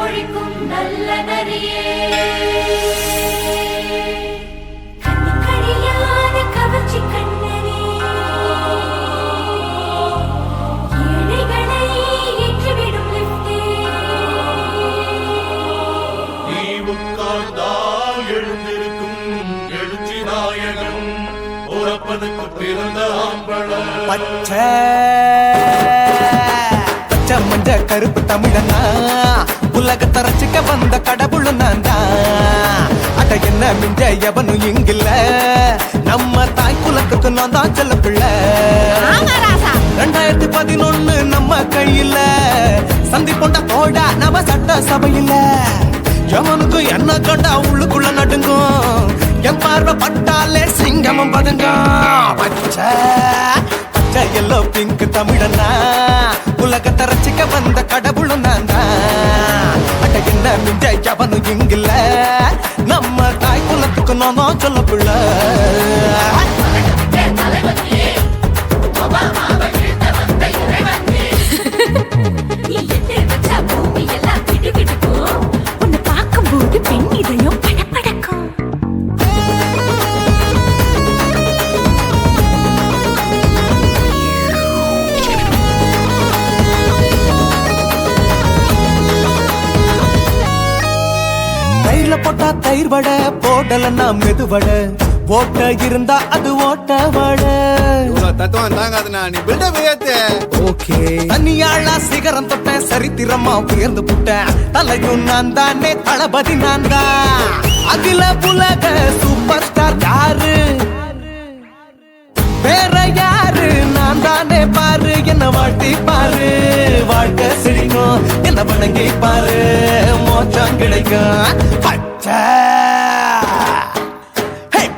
ஒழிக்கும் நல்ல நரியே கவர்ச்சி கண்ணனே ஏழைகளை ஏற்றிவிடும் லிப்டே நீ உட்கார்ந்தால் எழுந்திருக்கும் எழுச்சி நாயகன் உறப்பதுக்கு பிறந்த ஆம்பள பச்சை மஞ்ச கருப்பு தமிழனா உலகத்தை ரசிக்க வந்த கடவுள் நான் தான். அட என்ன மிஞ்ச எவனும் இங்கில்ல நம்ம தாய் குலத்துக்கு நான் தான் செல்ல பிள்ளை. 2011 நம்ம கையில சந்தி கொண்ட தோடா நம்ம சட்ட சபையில எவனுக்கு என்ன கண்டா உள்ளுக்குள்ள நடுங்கும் என் பார்வை பட்டாலே சிங்கமும் பதுங்கும். பச்சை பச்சை எல்லோ பிங்க் தமிழனா உலகத்தை ரசிக்க வந்த கடவுளும் நான் தான். அட என்ன மிஞ்ச எவனும் இங்கில்ல நம்ம தாய் குலத்துக்கு நான் சொல்ல பிள்ளை. உன்னை பார்க்கும்போது பெண் இதயம் படபடக்கும். தயிர்ல போட்டா தயிர் வடை போடலன்னா மெதுவடை ஓட்ட இருந்தா அது ஓட்ட வடை. தத்துவம் தாங்காதுண்ணா நீ பில்டப் ஏத்து. ஓகே தனியாளா சிகரம் தொட்டேன் சரித்திரமா உயர்ந்து புட்டேன் தலையும் நான் தானே தளபதி நான் தான். அகில உலக சூப்பர் ஸ்டார் யாரு வேற யாரு நான் தானே பாரு என்ன வாழ்த்தி பாரு வாழ்க்கை சிரிக்கும் என்ன வணங்கி பாரு மோச்சம் கிடைக்கும். பச்சை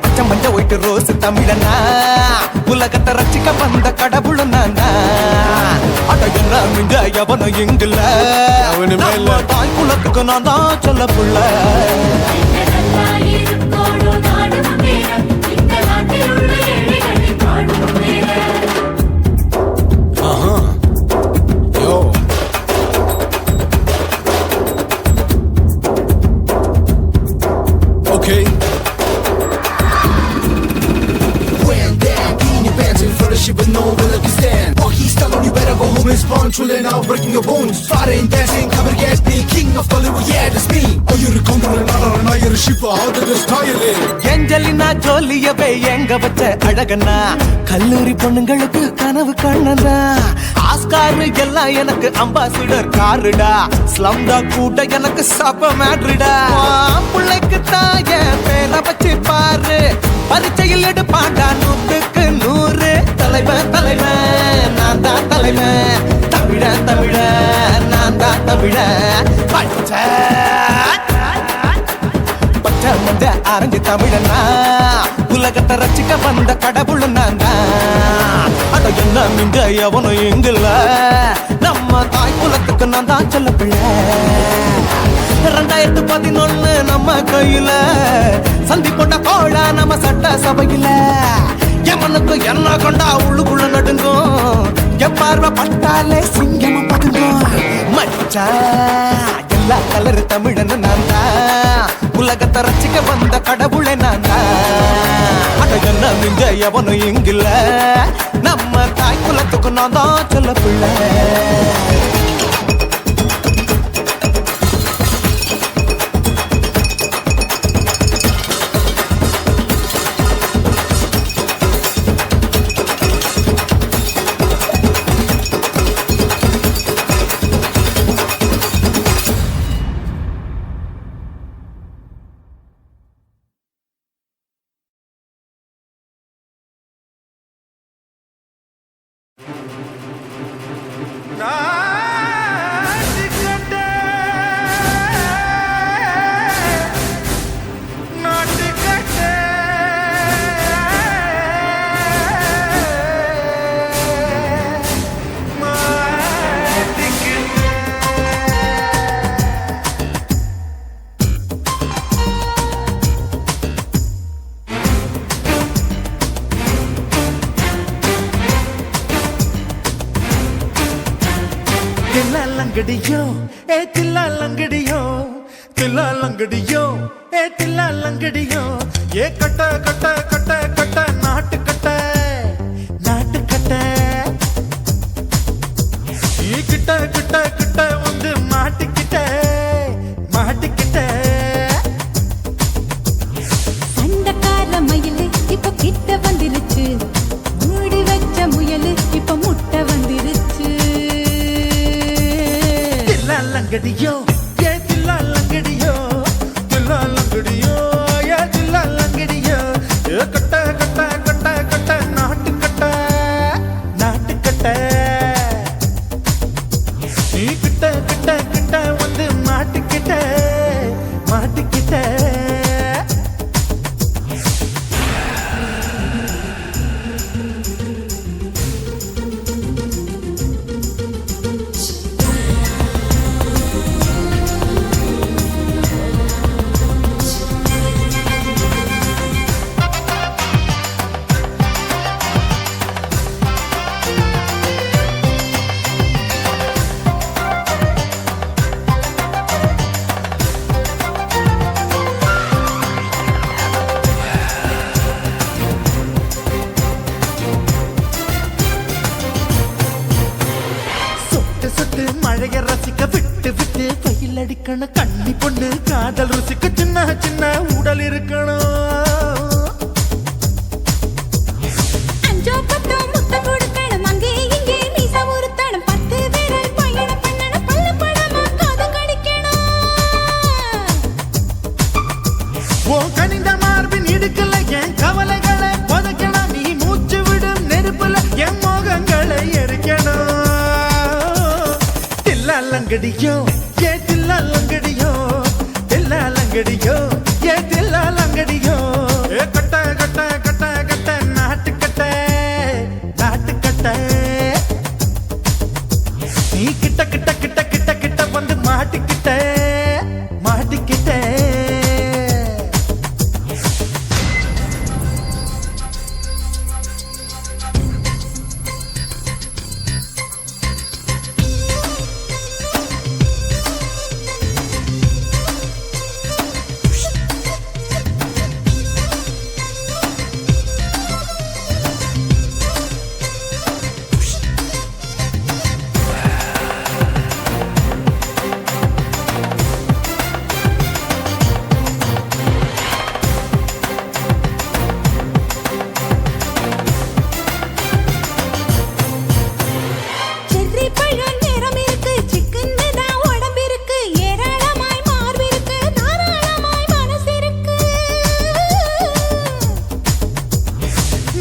பச்சை மஞ்ச ஒயிட்டு ரோஸ் தமிழனா உலகத்தை ரசிக்க வந்த கடவுள் நான் தான். அட என்ன மிஞ்ச எவனும் இங்கில்ல அவனுமே இல்ல. தாய் குலத்துக்கு நான் தான் சொல்ல புள்ள. Okay. Wham down, in your pants in front of shit with no will can stand. Fuck, he's telling you better go home and spawn, chilling out, breaking your bones. Fighting, dancing, cover gas, being king of Hollywood, yeah, that's me. Oh, you're the conqueror, and you're a shipper, how did this tie it? Angelina ஜோலியவே எங்க வச்ச அழகனா கல்லூரி பொண்ணுங்களுக்கு கனவு கண்ணனா Oscar எல்லாம் எனக்கு ambassador காருடா ஸ்லம்டா கூட எனக்கு சப்ப மேட்ருடா. பிள்ளைக்கு தாய பேரை வச்சு பாரு பரீட்சையில் எடுப்பாண்டா 100க்கு 100 தலைவன் தலைவன் நான் தான் தலைவன் தமிழ தமிழ நான் தான் தமிழ. பச்சை பச்சை மஞ்ச ஆரஞ்சு தமிழனா உலகத்தை ரசிக்க வந்த கடவுள் நான் தான். அட என்ன மிஞ்ச எவனும் எங்கில்ல நம்ம தாய் குலத்துக்கு நான் தான் சொல்ல பிள்ளை. 2011 நம்ம கையில சந்தி கொண்ட கோழா நம்ம சட்ட சபையில எவனுக்கு என்ன கொண்டா உள்ளுக்குள்ள நடுங்கும் என் பார்வை பட்டாலே சிங்கமும் பதுங்கும். மச்சா எல்லா கலர் தமிழன்னு நான் தான் உலகத்தை ரசிக்க வந்த கடவுளை நான் தான். அட என்ன மிஞ்ச எவனும் இங்கில்ல நம்ம தாய் குலத்துக்கு நான் தான் சொல்ல பிள்ளை. லங்கடியோ ஏ தில்லா லங்கடியோ தில்லா லங்கடியோ ஏ தில்லா லங்கடியோ ஏ கட்ட கட்ட கட்ட கட்ட நாட்டு கட்ட நாட்டு கட்ட நீ கிட்ட கிட்ட கிட்ட வந்து மாட்டிக்கிட்ட மாட்டிக்கிட்ட சண்டக்கார மயிலு இப்ப கிட்ட வந்துருச்சு மூடி வச்ச முயலு இப்ப முட்டை வந்துருச்சு தில்லா லங்கடியோ ஏ தில்லா லங்கடியோ தில்லா லங்கடியோ ஏ தில்லா லங்கடியோ ஏ கட்ட கட்ட கட்ட கட்ட நாட்டு கட்ட நாட்டு கட்ட நீ கிட்ட கிட்ட கிட்ட வந்து மாட்டிக்கிட்ட மாட்டிக்கிட்ட சொட்டு மழைய ரசிக்க விட்டு விட்டு வெயில் அடிக்கணும் கண்ணி பொண்ணு காதல் ருசிக்க சின்ன சின்ன உடல் இருக்கணும் அஞ்சோ பத்தோ முத்த கொடுக்கணும் அங்கே இங்கே மீச உருத்தணும் 10 விரல் பயணம் பண்ணணும் பல்ல படமா காது கடிக்கணும் ஓ கனிந்த மார்பின் இடுக்கல என் கவலைகளை புதைக்கணும் நீ மூச்சு விடும் நெருப்புல என் மோகங்களை எரிக்கணும் தில்லா லங்கடியோ ஏ தில்லா லங்கடியோ தில்லா லங்கடியோ ஏ தில்லா லங்கடியோ ஏ கட்ட கட்ட கட்ட கட்ட நாட்டு கட்ட நாட்டு கட்ட நீ கிட்ட கிட்ட கிட்ட கிட்ட கிட்ட வந்து மாட்டிக்கிட்ட மாட்டிக்கிட்ட செர்ரி பழம் நிறம் இருக்கு சிக்கன்னு தான் உடம்பு இருக்கு ஏராளமாய் மார்பு இருக்கு தாராளமாய் மனசு இருக்கு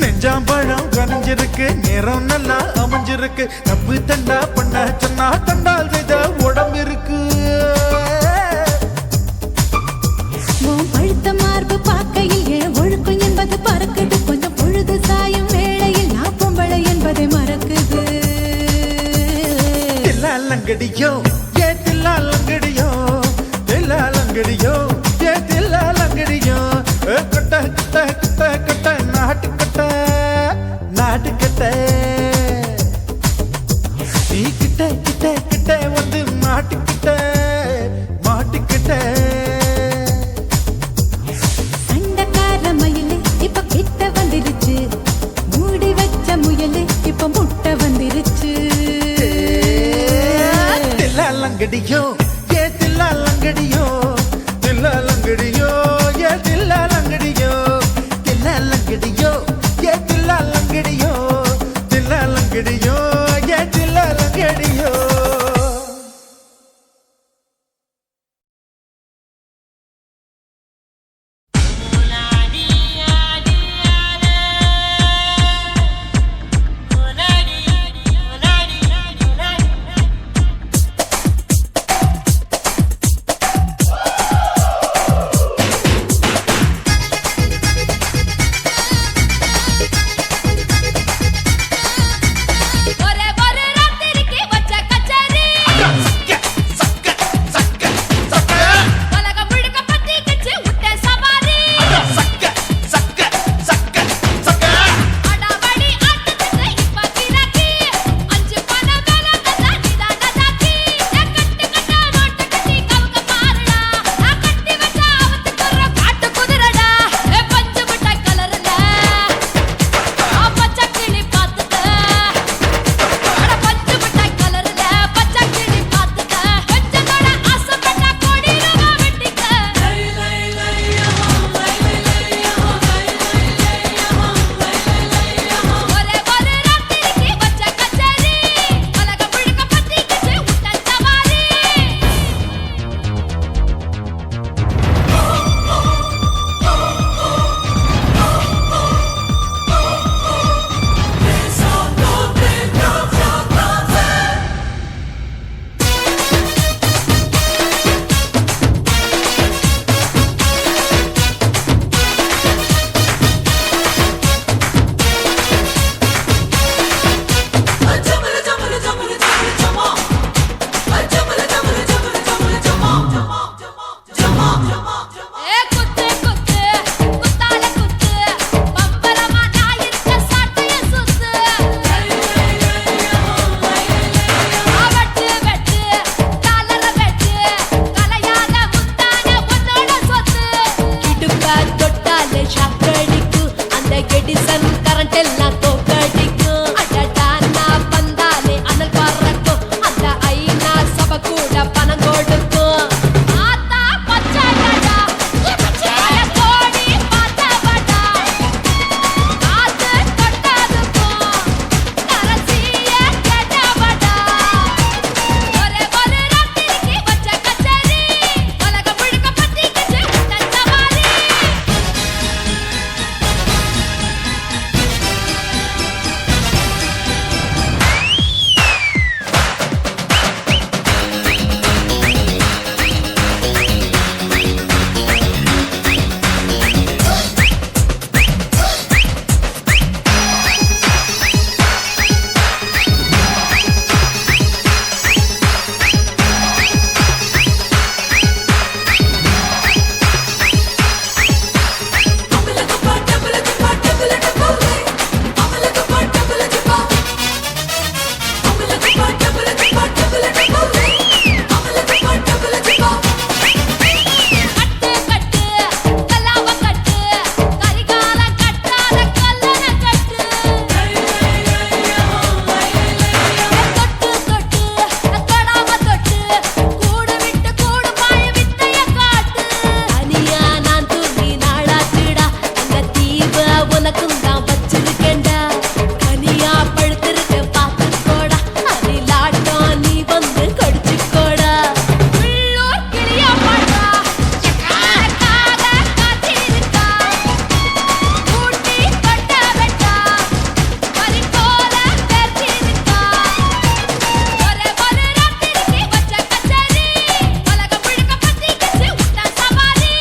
நெஞ்சாம்பழம் கனிஞ்சிருக்கு நிறம் நல்லா அமைஞ்சிருக்கு தப்பு தண்டா பண்ண சொன்னா தண்டால் செய்த உடம்பு இருக்கு உன் பழுத்த மார்பு பார்க்கையில் என் ஒழுக்கம் என்பது பறக்குது கொஞ்சம் பொழுது சாயும் வேளையில் நான் பொம்பளை என்பதை மறக்குது தில்லா லங்கடியோ ஏ தில்லா லங்கடியோ தில்லா லங்கடியோ ஏ தில்லா லங்கடியோ ஏ கட்ட கட்ட கட்ட கட்ட நாட்டு கட்ட நாட்டு கட்ட நீ கிட்ட கிட்ட கிட்ட வந்து மாட்டிக்கிட்ட மாட்டிக்கிட்ட சண்டக்கார மயிலு இப்ப கிட்ட வந்துருச்சு மூடி வச்ச முயலு இப்ப முட்டை வந்துருச்சு தில்லா லங்கடியோ ஏ தில்லா லங்கடியோ தில்லா லங்கடியோ ஏ தில்லா லங்கடியோ தில்லா லங்கடியோ ஏ தில்லா லங்கடியோ தில்லா லங்கடியோ ஏ தில்லா லங்கடியோ அடிக்கும் அடடா நான் வந்தாலே அனல் பறக்கும் அந்த ஐநா சபை கூட பணம் கொடுக்கும் ஆத்தா பச்சைடா கோடி பார்த்தவடா காத்து கொட்டதுக்கும் கரசிய கேட்டவடா ஒரே ஒரு ராத்திரிக்கு வச்ச கச்சேரி உலகம் முழுக்க பத்திக்கிச்சு உட்டன் சவாரி கட்டு கட்டு கல்லாவ கட்டு கரிகால கட்டாத கல்லன கட்டு தொட்டு தொட்டு தொடாம தொட்டு கூடு விட்டு கூடு பாய வித்தைய காட்டு தனியா நான் தூங்கி நாளாச்சுடா அந்த தீவ உனக்கும் தான் வச்சிருக்கேன்டா கனியா பழுத்திருக்க பார்த்துக்கோடா அதிலாட்டம் நீ வந்து கடிச்சுக்கோடா உள்ளூர் கிளியா பாட்டா எனக்காக காத்திருக்கா ஊட்டி கொட்ட வெட்டா பறி போல பேர்த்திருக்கா ஒரே ஒரு ராத்திரிக்கு வச்ச கச்சேரி உலகம் முழுக்க பத்திக்கிச்சு உட்டன் சவாரி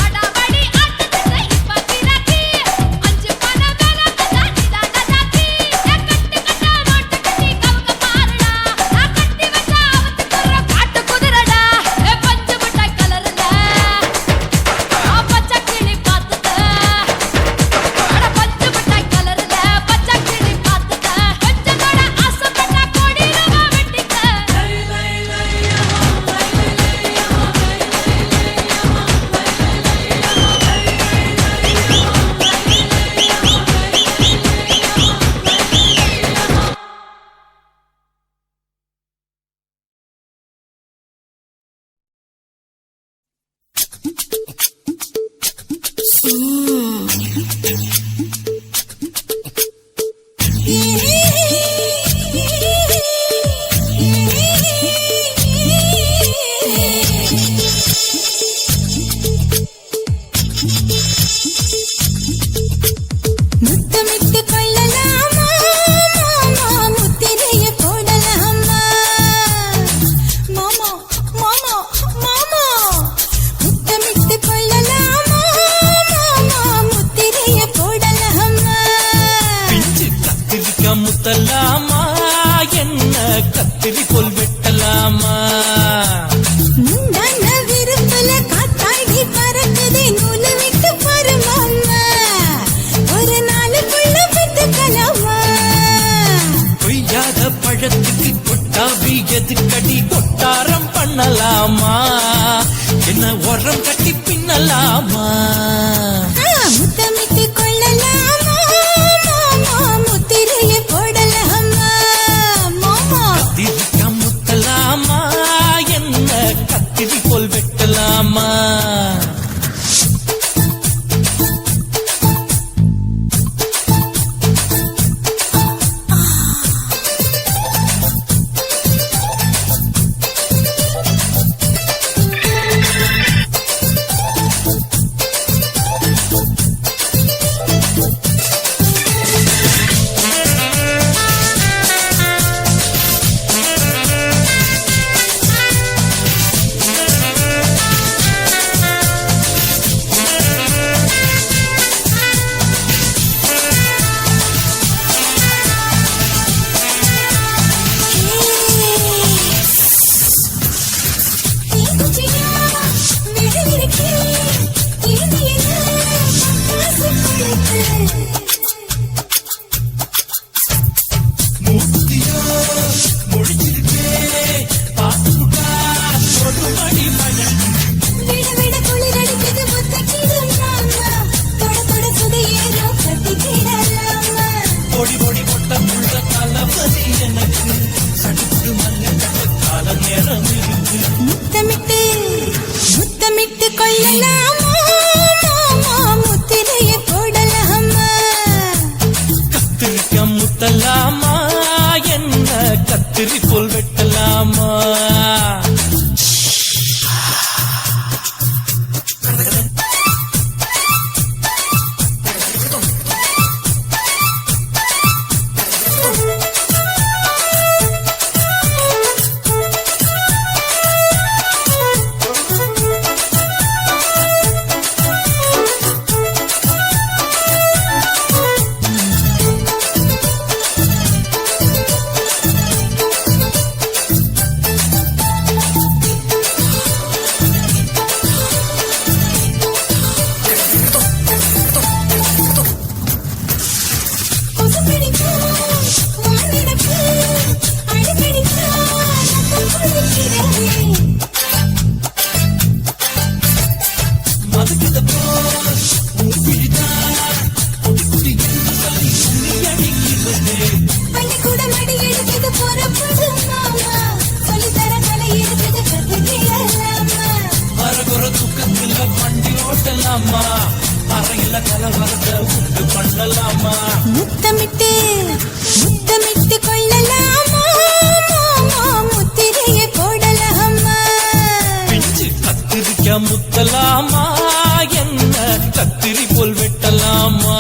அடாவடி ஆட்டத்துக்கு இப்ப கிராக்கி அஞ்சு பணம் வேணாம் நீதான் நதாக்கி கட்டு கட்டா நோட்டு கட்டி கவுங்க பாருடா நான் கட்டி வச்ச அவத்துக்குற காட்டு குதிரடா பஞ்சு மிட்டாய் கலருல பச்சை கிளி பார்த்துட்ட அட பஞ்சு மிட்டாய் கலருல பச்சை கிளி பார்த்துட்ட கொஞ்சத்தோட ஆசைப்பட்ட கோடி ரூபா வெட்டிக்க முத்தமிட்டு கொள்ளலாமா மாமா முத்திரைய போடலாமா மாமா மாமா மாமா முத்தமிட்டு கொள்ளலாமா மாமா முத்திரைய போடலாமா பிஞ்சு கத்திரிக்காய் முத்தலாமா என்ன கத்திரி போல் வெட்டலாமா முந்தான விருப்பல காத்தாடி பறக்குதே நூலு விட்டு பாரு மாமா ஒரு நாளுக்குள்ள பெத்துக்கலாமா கொய்யாத பழத்துக்கு கொட்டாவி எதுக்கடி கொட்டாரம் பண்ணலாமா என்ன உரம் கட்டி பின்னலாமா முத்தமிட்டு கொள்ளலாமா மாமா முத்திரைய போடலாமா மாமா கத்திரிக்காய் முத்தலாமா என்ன கத்திரி போல் வெட்டலாமா முத்தமிட்டு முத்தமிட்டு கொள்ளலாமா முத்திரையை போடலாமா கத்திரிக்க முத்தலாமா என்ன கத்திரி போல் வெட்டலாமா முத்தமிட்டு முத்தமிட்டு கொள்ளலாமா முத்திரையை போடலாமா பிஞ்சு கத்திரிக்க முத்தலாமா என்ன கத்திரி போல் வெட்டலாமா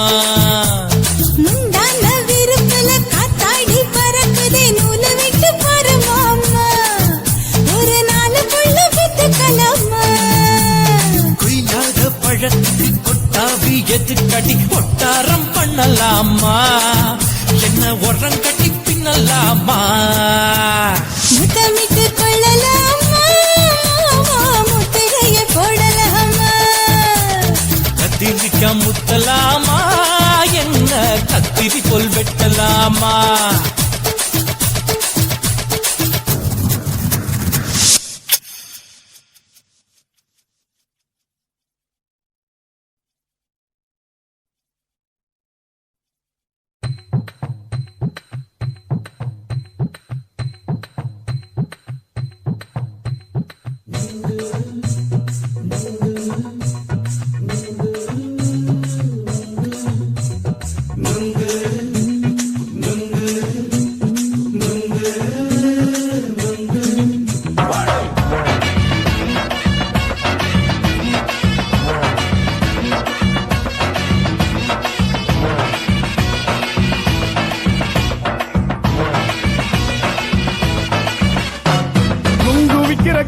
முந்தான விருப்பல காத்தாடி பறக்குதே நூலை விட்டு பரமாமா ஒரு நாளுக்குள்ள வித்துக்கலாமா குயிலாக பழத்துக்கு கொட்டாவி எதுக்கடி கொட்டாரம் பண்ணலாமா என்ன உரம் கட்டி பின்னலாமா முத்தமிட்டு கொள்ளலாமா முத்திரையை போடலாமா கத்திரிக்க முத்தலாமா என்ன கத்திரி போல் வெட்டலாமா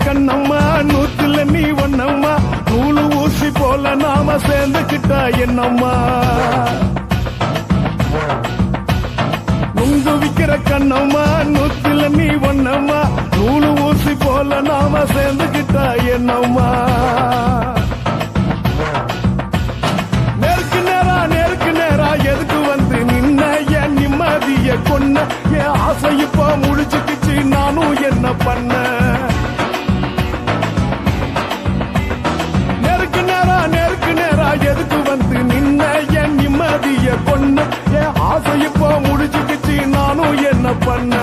கண்ணம்மா நூத்துல நீ ஒன்னம்மா நூலு ஊசி போல நாம சேர்ந்துக்கிட்டா என்னம்மா நுங்கு விக்கிற கண்ணம்மா நூத்துல நீ ஒன்னம்மா நூலு ஊசி போல நாம சேர்ந்துக்கிட்டா என்னம்மா நேருக்கு நேரா எதுக்கு வந்து நின்ன என் நிம்மதிய கொன்ன என் ஆசை இப்ப முடிச்சுக்கிச்சு நானும் என்ன பண்ண எதுக்கு வந்து நின்ன என் நிம்மதிய கொன்ன என் ஆசை இப்போ முடிச்சுக்கிச்சு நானும் என்ன பண்ண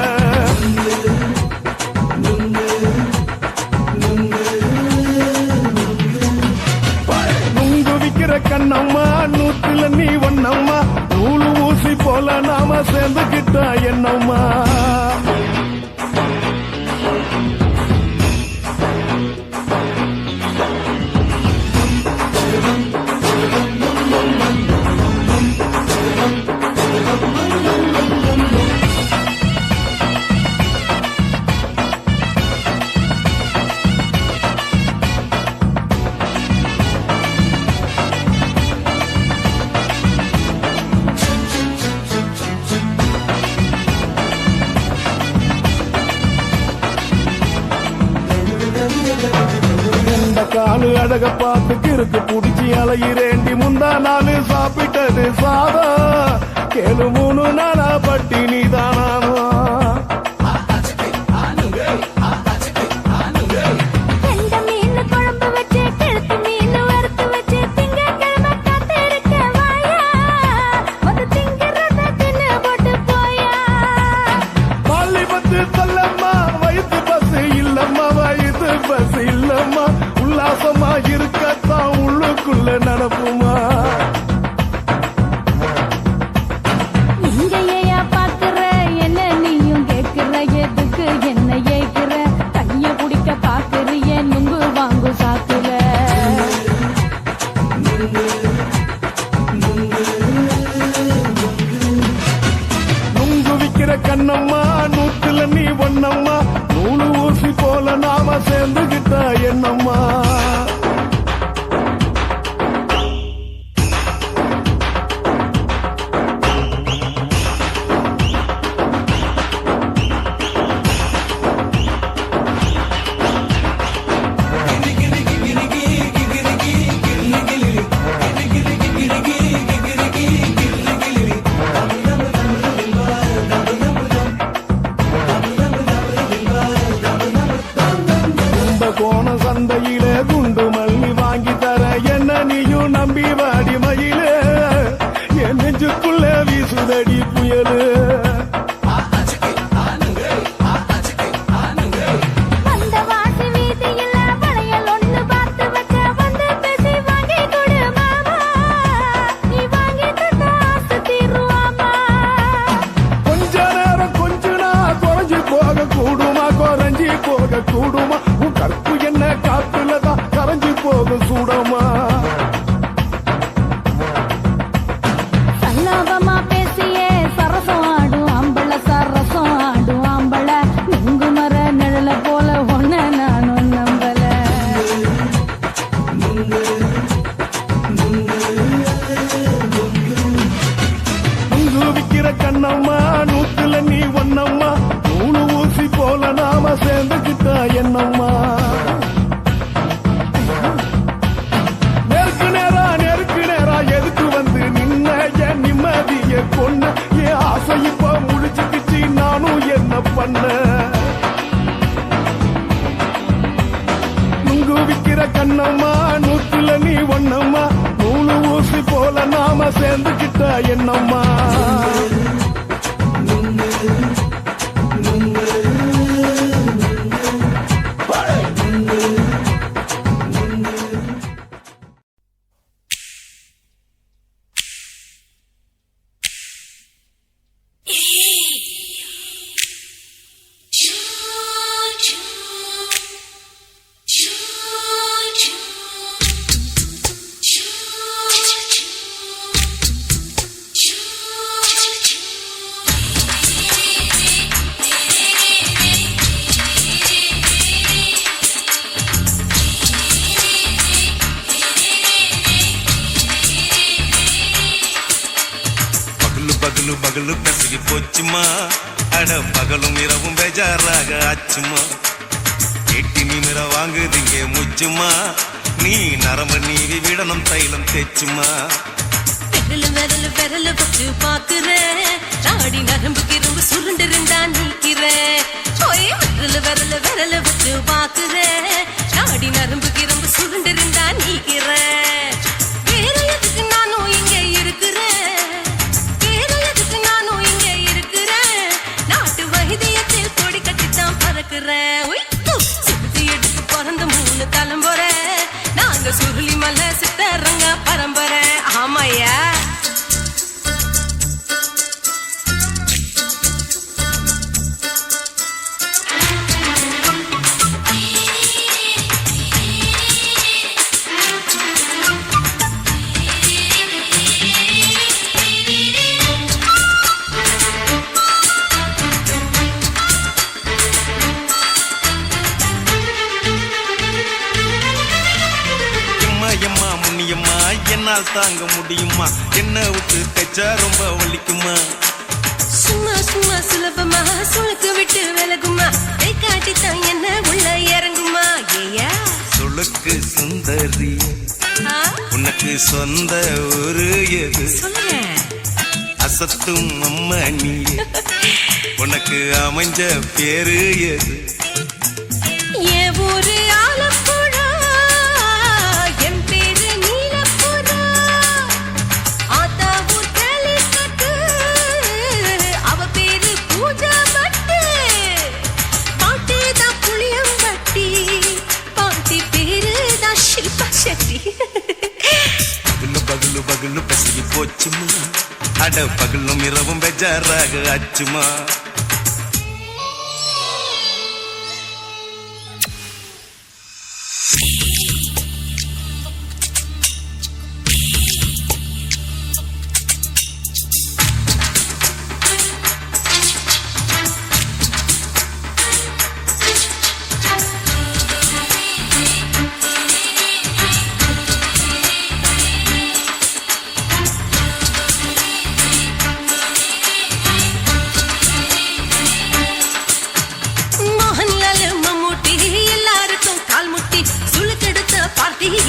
நுங்கு விக்கிற கண்ணம்மா நூத்துல நீ ஒன்னம்மா நூலு ஊசி போல நாம சேர்ந்துக்கிட்டா என்னம்மா காலு அழக பார்த்து கிறுக்கு புடிச்சி அலையிறேண்டி முந்தா நாலு சாப்பிட்டது சாதம் கேளு 3 நாளா பட்டினி தானாமா எனக்குள்ள நடப்புமா? நீங்க பாக்குற என்ன நீயும் கேக்குற எதுக்கு என்ன ஏக்குற கைய குடிக்க பாக்குறிய நுங்கு வாங்கு சாக்குல நுங்கு விக்கிற கண்ணம்மா நூத்துல நீ ஒண்ணம்மா நூலு ஊசி போல நாம சேர்ந்துகிட்ட என்னம்மா? கோண சந்தையில குண்டு மல்லி வாங்கி தர என்ன நீயும் நம்பி வாடி மயிலே என் நெஞ்சுக்குள்ள வீசுதடி புயலு. அந்த வாசி வீதியில வளையல் ஒண்ணு பார்த்து வச்ச வந்து பேசி வாங்கி கொடு மாமா நீ வாங்கி தந்த ஆசை தீருவாமா. கொஞ்ச நேரம் கொஞ்ச நான் குறைஞ்சி போக கூடுமா குறைஞ்சி போக கூடுமா? உன் கற்பு என்ன காத்துலதான் கரைஞ்சி போக சூடமா? சல்லாபமா பேசியே சரசம் ஆடும் ஆம்பள சரசம் ஆடும் ஆம்பள நுங்கு மர நிழல போல ஒன்ன நானும் நம்பல. நுங்கு விக்கிற கண்ணம்மா நூத்துல நீ ஒண்ணம்மா நூலு ஊசி போல நாம சேர்ந்துகிட்ட என்னம்மா? நெருக்கு நேரா எதுக்கு வந்து நின்ன என் நிம்மதிய கொன்ன என் ஆசை இப்ப முடிச்சுக்கிச்சு நானும் என்ன பண்ண? நுங்கு விக்கிற கண்ணம்மா நூத்துல நீ ஒண்ணம்மா நூலு ஊசி போல நாம சேர்ந்துகிட்ட என்னம்மா? பகலு பகலு கசகி போச்சுமா அட பகலும் இரவும் பேஜாராக ஆச்சுமா எட்டி நிமிர வாங்குதிங்க முச்சுமா நீ நரம்பு நீவி விடணும் தைலம் தேச்சுமா விரலு விரலு வச்சு பாக்குறேன் ராடி நரம்பு கிரும்பு சுருண்டு இருந்தா நீக்கிறேன் விரலு வச்சு பாக்குறேன் ராடி நரம்பு கிரும்பு சுருண்டு இருந்தா நீக்கிறேன் வேற எதுக்கு நானும் இங்க இருக்கிறேன் நாட்டு வைத்தியத்தில் கொடி கட்டித்தான் பறக்கிறேன் சுத்தி எடுத்து பிறந்த 3 தலைமுறை நாங்க சுருளி மலை சித்தரங்க பரம்பரை ஆமையா என்னால் தாங்க முடியுமா என்ன விட்டு தைச்சா ரொம்ப வலிக்குமா சும்மா சும்மா சுலபமா சுளுக்கு விட்டு விலகுமா கை காட்டித்தான் என்ன உள்ள இறங்குமா ஏயா சுளுக்கு சுந்தரி உனக்கு சொந்த ஊரு எது அசத்தும் அம்மா நீ உனக்கு அமைஞ்ச பேரு எது ஏ ஊரு ஆலப்புழா என் பேரு நீலப்புறா ஆத்தா ஊர் கேலிக்கட்டு அவ பேரு பூஜா பட்டு பாட்டி தான் புளியம்பட்டி பாட்டி பேரு தான் ஷில்பா செட்டி அட பகலும் இரவும் பெஜாராக அச்சுமா.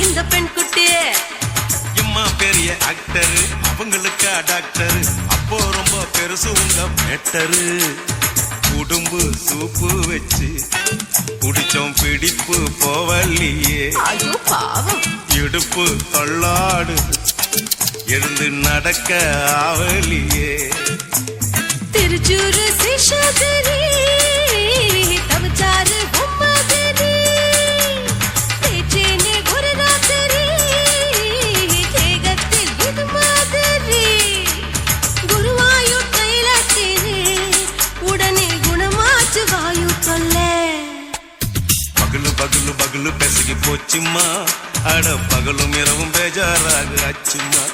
இந்த பெண் குட்டி எம்மா பெரிய ஆக்டர், அவங்களுக்கா டாக்டர், அப்போ ரொம்ப பெருசு உங்க மேட்டரு. குடும்பு சூப்பு வச்சு குடிச்சோம் பிடிப்பு போவல்லையே. ஐயோ பாவம். இடுப்பு தொள்ளாடு எழுந்து நடக்க ஆவலியே. திருச்சூரு சேஷாதிரி தவச்சாரு பொம்மாதிரி தேச்சேனே குருநாதரி தேகத்தில் இது மாதிரி குருவாயூர் தைலத்திரி உடனே குணமாச்சு வாயு சொல்ல. பகலு பகலு பகலு பெசகி போச்சுமா. அட பகலும் இரவும் பேஜாராக அச்சுமா.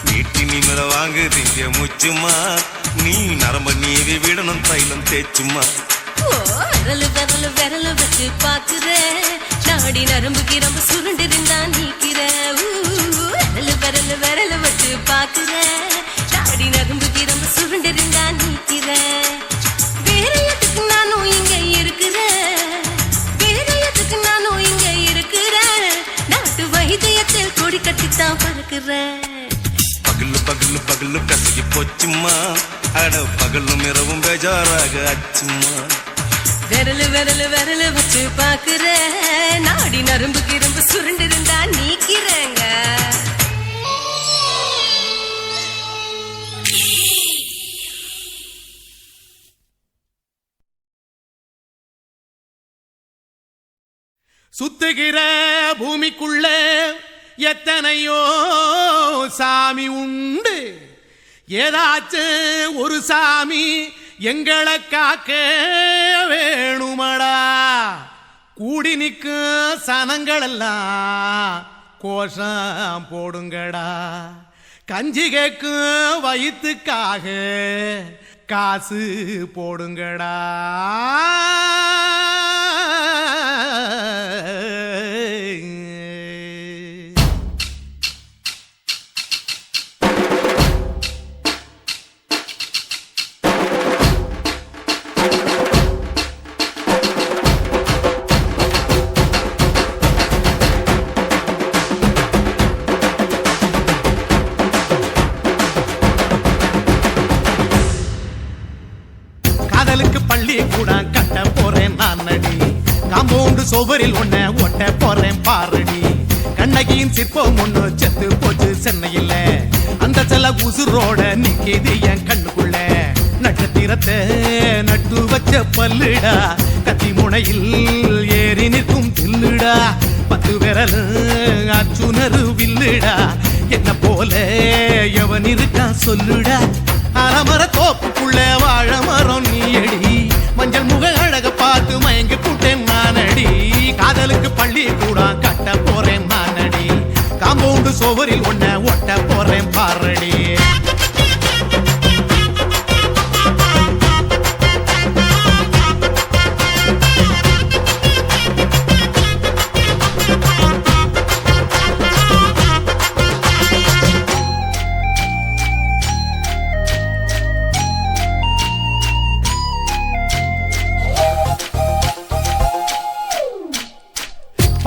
நீட்டி நிமிர வாங்குறீங்க முச்சுமா. நீ நரம்ப நீவி விடணும் தைலம் தேச்சுமா. விரலு விரலு விரலு வச்சு பாக்குறேன், நாடி நரம்பு கிரம்பு சுருண்டு இருந்தா நீக்கிறேன். விரலு விரலு விரலு வச்சு பாக்குறேன், நாடி நரம்பு கிரம்பு சுருண்டு இருந்தா நீக்கிறேன். வேற எதுக்கு நானும் இங்க இருக்கிறேன், வேற எதுக்கு நானும் இங்க இருக்கிறேன். நாட்டு வைத்தியத்தில் கொடி கட்டித்தான் பறக்கிறேன். பகலு பகலு பகலு கசகி போச்சுமா. அட பகலும் இரவும் பேஜாராக அச்சுமா. விரலு விரலு விரலு வச்சு பாக்குறேன், நாடி நரம்பு கிரம்பு சுருண்டு இருந்தா நீக்கிறேங்க. சுத்துகிற பூமிக்குள்ள எத்தனையோ சாமி உண்டு, ஏதாச்சும் ஒரு சாமி எங்களை காக்க வேணுமடா. கூடி நிற்கும் சனங்களெல்லாம் கோஷம் போடுங்கடா. கஞ்சி கேக்கும் வயிற்றுக்காக காசு போடுங்கடா. காதலுக்கு பள்ளி கூட கட்ட போறேன் நான் அடி. காம்பவுண்டு சோவரில் ஒன்ன ஒட்ட போறேன் பாரடி. கண்ணகியின் சிற்பம் ஒண்ணு செத்து போச்சு சென்னையில், அந்த செல்ல உசுரோட நிக்கிது என் கண்ணுக்குள்ள. நட்சத்திரத்தை நட்டு வச்ச பல்லுடா, கத்தி முனையில் ஏறி நிற்கும் தில்லுடா. 10 விரல் அச்சுனரு வில்லுடா, என்ன போல எவன் இருக்கா சொல்லுடா. அலமர தோப்புக்குள்ள வாழ மரம் நீயடி, மஞ்சள் முக அழக பார்த்து மயங்கி கூட்டேன் நானடி. காதலுக்கு பள்ளி கூட கட்ட போறேன் நானடி. காம்பவுண்டு சோவரில் ஒன்ன ஒட்ட போறேன் பாரடி.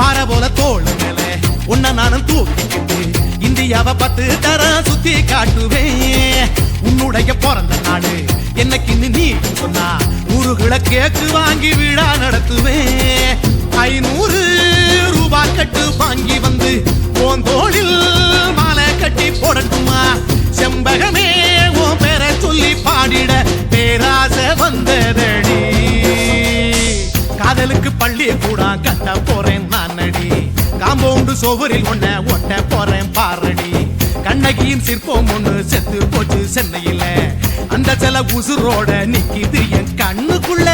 பாறை போல தோளு மேல உன்ன நானும் தூக்கிக்கிட்டு இந்தியாவை 10 தரம் சுத்தி காட்டுவேன். உன்னுடைய பிறந்த நாடு என்னைக்கு நீ சொன்னா ஊருகளை கேக்கு வாங்கி விழா நடத்துவேன். 500 ரூபாய் கட்டு வாங்கி வந்து உன் தோளில் மாலை கட்டி போடட்டுமா. செம்பகமே உன் பேரை சொல்லி பாடிட பேராசை வந்ததடி. காதலுக்கு பள்ளி கூட கட்ட போறேன் நானடி. காம்பவுண்டு சோவரில் ஒன்ன ஒட்ட போறேன் பாரடி. கண்ணை கண்ணகியின் சிற்பம் ஒண்ணு செத்து போச்சு சென்னையில அந்த சில உசுரோட நிக்கிது என் கண்ணுக்குள்ள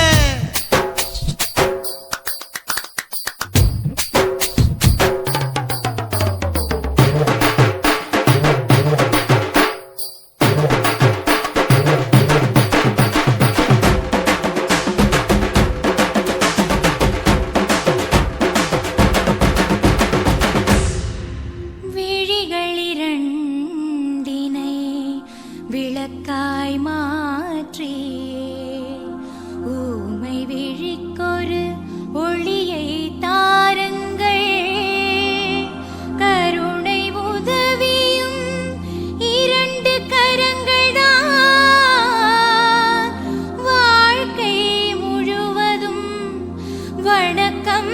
விழிகளிரண்டினை விளக்காய் மாற்றி ஊமை விழிக்கொரு ஒளியை தாருங்கள் கருணை உதவியும் இரண்டு கரங்கள்தான் வாழ்க்கை முழுவதும் வணக்கம்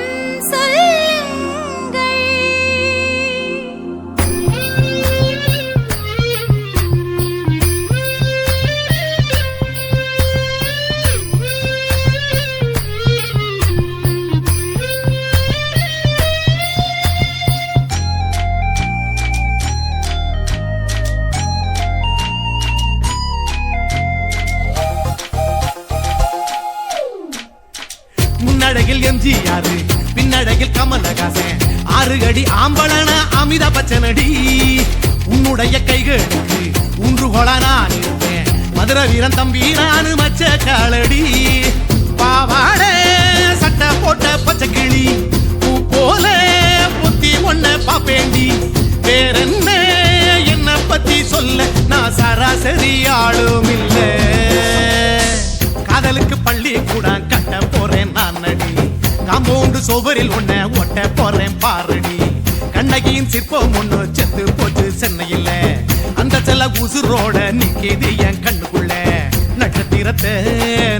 முன்னழகில் எம்ஜிஆர் பின்னழகில் கமலஹாசன் 6 அடி ஆம்பளன அமிதாப் பச்சனடி உன்னுடைய கைகளுக்கு ஊன்றுகோல நான் இருப்பேன் மதுரை வீரன் தம்பி நான் மச்ச காலடி பாவாட சட்டை போட்ட பச்சை கிளி பூ போல புத்தி ஒன்ன பாப்பேண்டி வேறென்ன என்ன பத்தி சொல்ல நான் சராசரி ஆளும் இல்ல காதலுக்கு பள்ளி கூட கட்ட போறேன் நான் நடி காம்பவுண்டு சோவரில் ஒன்ன ஒட்ட போறேன் பாரடி கண்ணகியின் சிற்பம் ஒண்ணு செத்து போச்சு சென்னையில அந்த செல்ல உசுரோட நிக்கிது என் கண்ணுக்குள்ள நட்சத்திரத்தை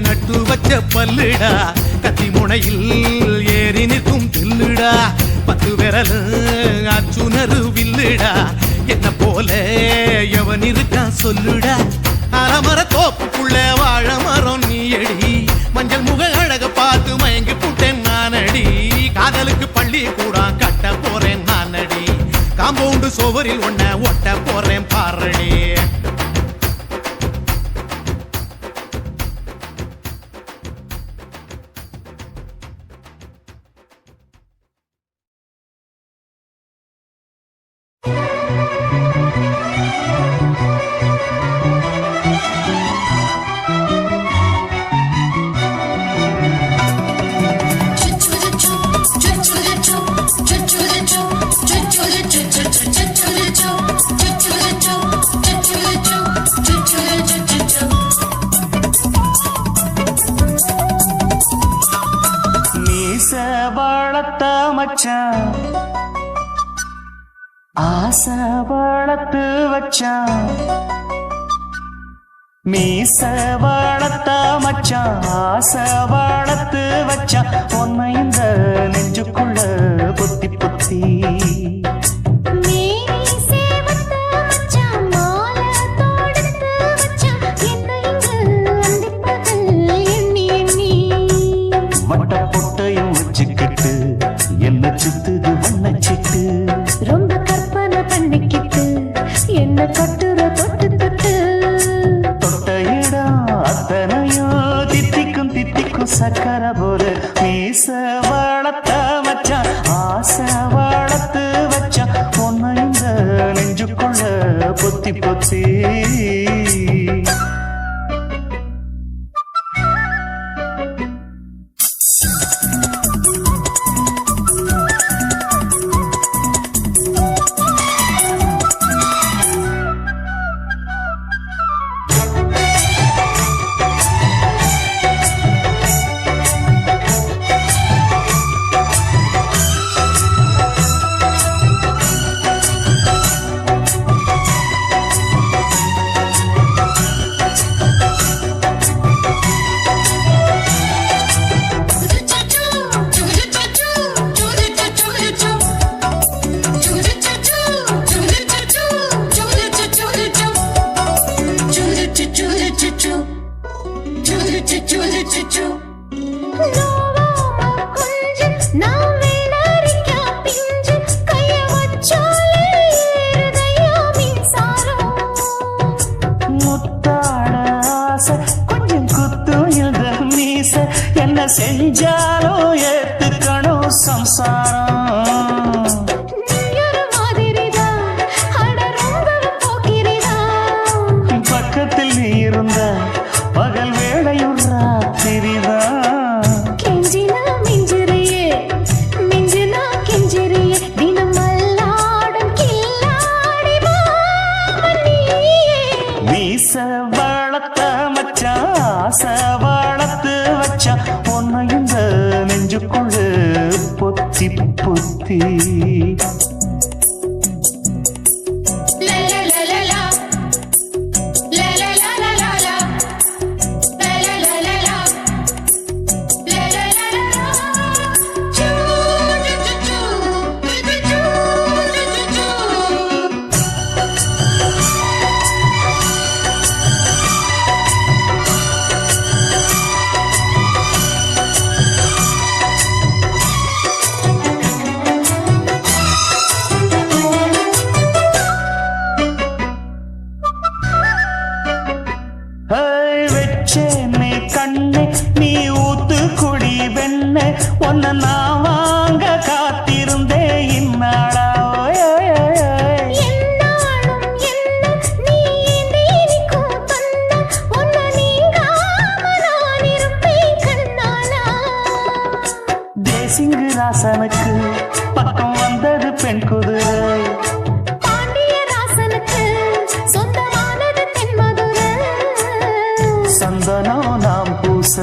நட்டு வச்ச பல்லுடா கத்தி முனையில் ஏறி நிற்கும் தில்லுடா 10 விரல் அச்சுணரு வில்லுடா என்ன போல எவன் இருக்கா சொல்லுடா அலமர தோப்புக்குள்ள வாழ மரம் நீயடி மஞ்சள் முக அழக பார்த்து மயங்கி புட்டேன் நானடி காதலுக்கு பள்ளி கூட கட்ட போறேன் நானடி காம்பவுண்டு சோவரில் ஒன்ன ஒட்ட போறேன் பாரடி வளர்த்த மச்சான் ஆசை வளர்த்து வச்சான் மீச வளர்த்த மச்சான் ஆசை வளர்த்து வச்சான் உன்னை இந்த நெஞ்சுக்குள்ள பொத்தி பொத்தி என்ன சுத்துது வண்ணச்சிட்டு ரொம்ப கற்பனை பண்ணிக்கிட்டு என்ன கட்டுற தொட்டு தொட்டு தொட்ட இடம் அத்தனையோ தித்திக்கும் சக்கர போல மீச வளர்த்த வச்சான் ஆசை வளர்த்து வச்சான் பொண்ணு இந்த நெஞ்சுக்குள்ள பொத்தி பொத்தி நான் செஞ்சாலும் ஏத்துக்கணும் சம்சாரம். நீயொரு மாதிரிதான், அட ரொம்பவும் போக்கிரிதான். பக்கத்தில் நீ இருந்த பகல் வேளையும் ராத்திரிதான். கெஞ்சினா மிஞ்சிறியே, மிஞ்சினா கெஞ்சிறியே, தினம் அல்லாடும் கில்லாடி மாமன் நீயே. மீச வளர்த்த மச்சான் ஆசை வளர்த்து வச்சான் உன்னை இந்த நெஞ்சுக்குள்ள பொத்தி பொத்தி. லா லா லா லா லா. லா லா லா லா லா லா. லா லா லா லா லா. லா லா லா லா லா. சூ சூ சூ சூ சூ சூ. வச்சே நீ கண்ணே நீ ஊத்து குடி வெண்ணே உன்னை நான் வாங்க காத்திருந்தே இந்நாளா. என்னாலும் என்ன நீ நீக்கும் தந்தா, உன்னை நீங்காம நான் இருப்பேன் கண்ணாலா. தேசிங்கு ராசனுக்கு பக்கம் வந்தது பெண் குதிரை. பாண்டிய ராசனுக்கு சொந்தமானது தென்மதுரை. சந்தனம் நாம் பூச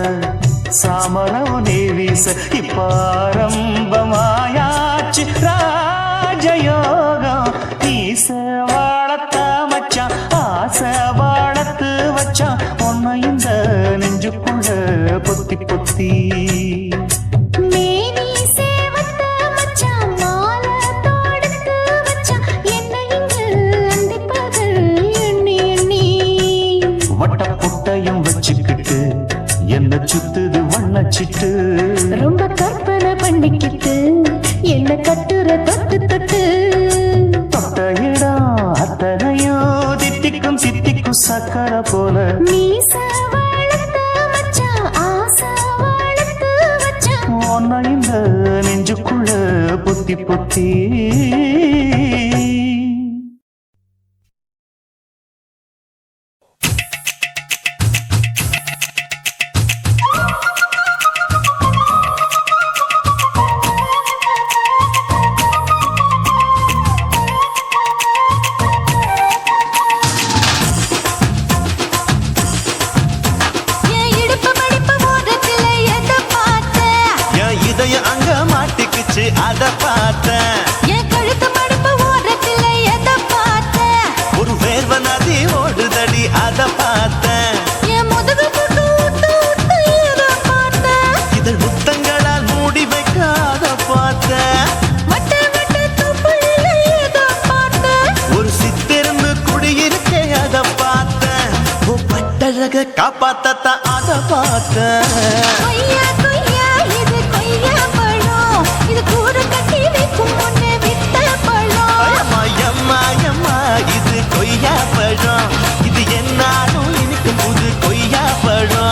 சாமரம் நீ வீச இப்ப ஆரம்பமாயாச்சு ராஜயோகம். நீச வாழத்த மச்சான் ஆசை வாழத்து வச்சான் உன்னை இந்த நெஞ்சுக்குள்ள பொத்தி பொத்தி. மேனி சேவத்த மச்சான் மாலை தொடுத்து வச்சான் என்னை இங்கு அந்திப்பகல் எண்ணி எண்ணி. வட்ட புட்டையும் வச்சுக்கிட்டு என்ன சுத்துது வண்ணச்சிட்டு. ரொம்ப கற்பனை பண்ணிக்கிட்டு என்ன கட்டுற தொட்டு தொட்டு. தொட்ட இடம் அத்தனையும் தித்திக்கும் சித்திக்கும் சக்கரை போல. மீச வளர்த்த மச்சான் ஆசை வளர்த்து வச்சான் உன்னை இந்த நெஞ்சுக்குள்ள பொத்தி பொத்தி. என் இடுப்பு மடிப்பு ஓரத்துல எதை பார்த்தேன்? என் இதயம் அங்க மாட்டிக்குச்சு அத பார்த்தேன். என் கழுத்து மடிப்பு ஓரத்துல எதை பார்த்தேன்? ஒரு வேர்வ நதி ஓடுதடி அத பார்த்தேன். என் முதுகு புட்டு ஊத்து ஊத்து எதை பார்த்தேன்? இதழ் முத்தங்களால் மூடி வைக்க அத பார்த்தேன். வட்ட வட்ட தொப்புள்ள எதை பார்த்தேன்? ஒரு சித்திரன்னு குடியிருக்கே அத பார்த்தேன். ஓ பட்டழக காப்பாத்தத்தான் அத பார்த்தேன். கொய்யா கொய்யா இது கொய்யா பழம், இது கூடு கட்டி வைக்கும் முன்னே வித்த பழம். அம்மா எம்மா எம்மா இது கொய்யா பழம். இது என்னாலும் எனக்கு புது கொய்யா பழம்.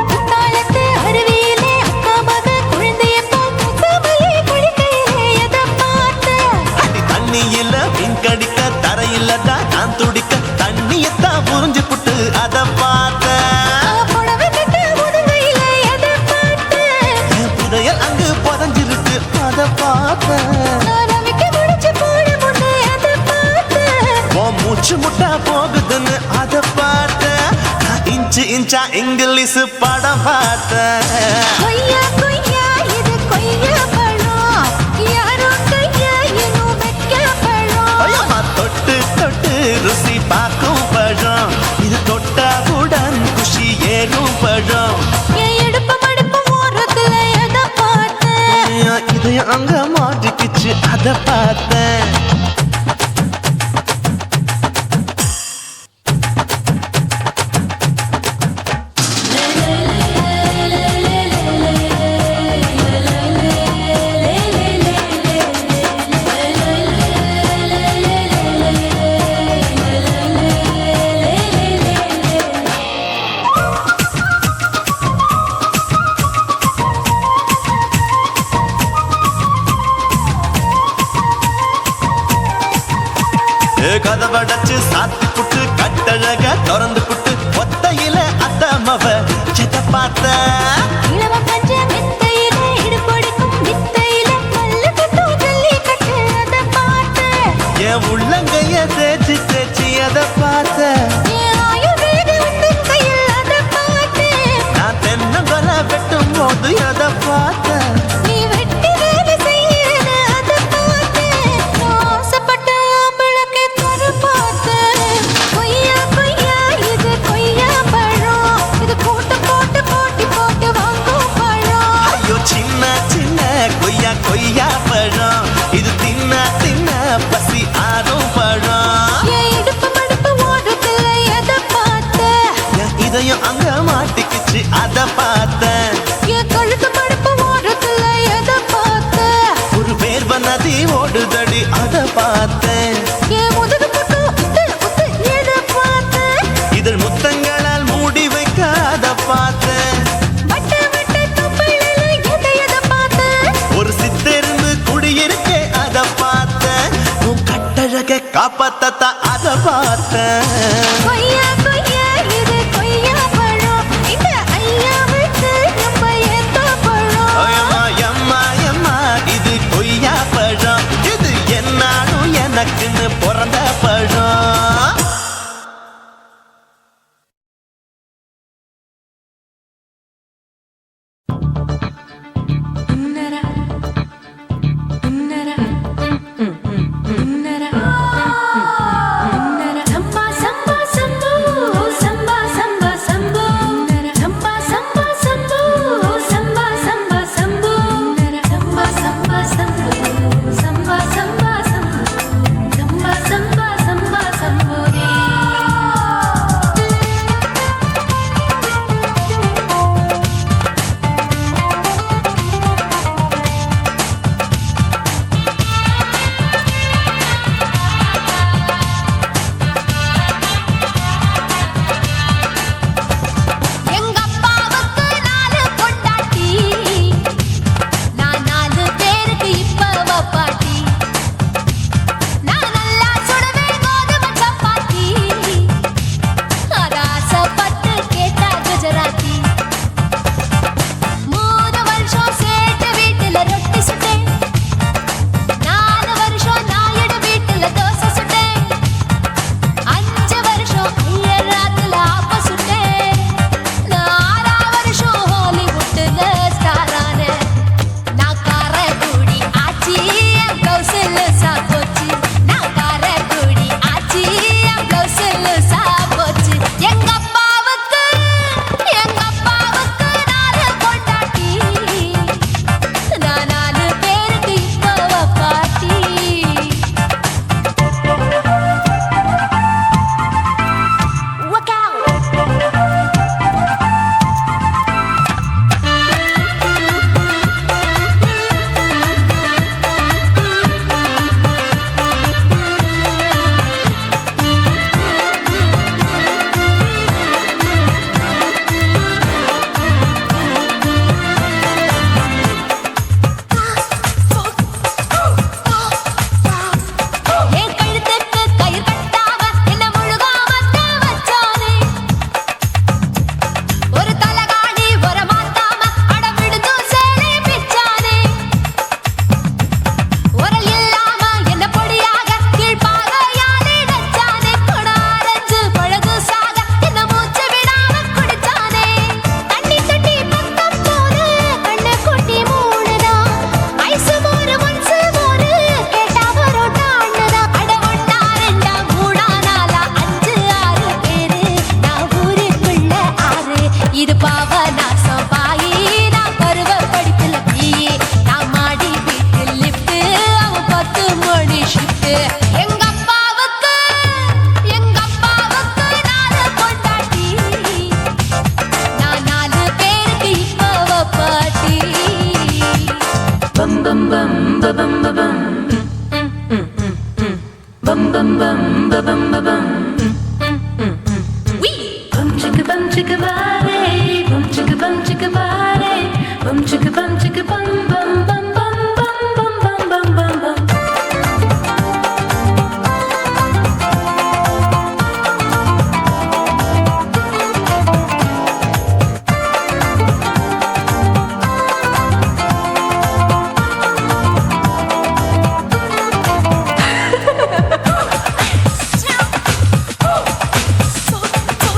குத்தாலத்து அருவியிலே அக்கா மக குழந்தைய போல் முகமையே குளிக்கையிலே எதை பார்த்தேன்? அடி தண்ணி இல்ல மீன் கடிக்க தரையில்ல தான் நான் துடிக்க தண்ணியத்தான் புரிஞ்சு புட்டு அத பார்த்தேன். புடவை கட்ட முதுகையிலே எதை பார்த்தேன்? என் புதையல் அங்கு புதஞ்சிருக்கு அத பார்த்தேன். நான் ரவிக்கு முடிச்சு போட முன்னே எதை பார்த்தேன்? உன் மூச்சு முட்டா போகுதுன்னு அத பார்த்தேன். நான் இன்ச்சு இன்ச்சா இங்கிலீஷ் படம் பார்த்தேன். கொய்யா கொய்யா இது கொய்யா பழம், யாரோ கையா இன்னும் வைக்க பழம். ஐயம்மா தொட்டு தொட்டு ருசி பார்க்கும் பழம். இது தொட்டாவுடன் குஷி ஏறும் பழம். என் இடுப்பு மடிப்பு ஓரத்துல எதை பார்த்தேன்? இதயம் அங்க மாட்டிக்கிச்சு அத பார்த்தேன். கதவடைச்சு சாத்தி புட்டு கட்டழக திறந்து புட்டு ஒத்தையில அத்தமவ சித்த பார்த்த இளவ பஞ்ச மெத்தையில இடுப்பொடிக்கும் வித்தையில மல்லு கட்டும் ஜல்லி கட்டு அத பார்த்த என் உள்ளங்கைய தேய்ச்சி தேய்ச்சி அத பார்த்த என் ஆயுர்வேத உந்தன் கையில் அத பார்த்த நான் தென்னங்கொலை வெட்டும் போது அத பார்த்த நீ வெட்டி வேலை செய்யறது அத பார்த்த ஆசைப்பட்ட ஆம்பளக்கு தர பார்த்த கொய்யா கொய்யா இது கொய்யா பழம் இது போட்டு போட்டு போட்டி போட்டு வாங்கும் பழம் ஐயோ சின்ன சின்ன கொய்யா கொய்யா பழம் இது தின்ன தின்ன பசி ஆறும் பழம் என் இடுப்பு மடுப்பு ஓடுறதுல எதை பார்த்த என் இதயம் அங்க மாட்டிக்கிச்சு அத பார்த்தேன். என் கழுத்து மடுப்பு ஓடுறதுல எதை பார்த்த ஒரு வேர்வ நதி ஓடுதடி அத பார்த்தேன். என் முதுகு புட்டு உத்து உத்து எதை பார்த்த இதழ் முத்தங்களால் மூடி வைக்க அத பார்த்தேன். வட்ட வட்ட தொப்பையில எதை பார்த்த ஒரு சித்தெரும்பு குடியிருக்கே அத பார்த்தேன். உன் கட்டழக காப்பாத்தத்தா அத பார்த்தேன். கொய்யா கொய்யா இது கொய்யா பழம் இந்த ஐயா விட்டு நம்ம எந்த பழம் அம்மா எம்மா எம்மா இது கொய்யா பழம் இது என்னாலும் எனக்குன்னு பிறந்த பழம். உன்னரா உன்னரா உன்னரா உன்னரா சம்பா சம்பா சம்பா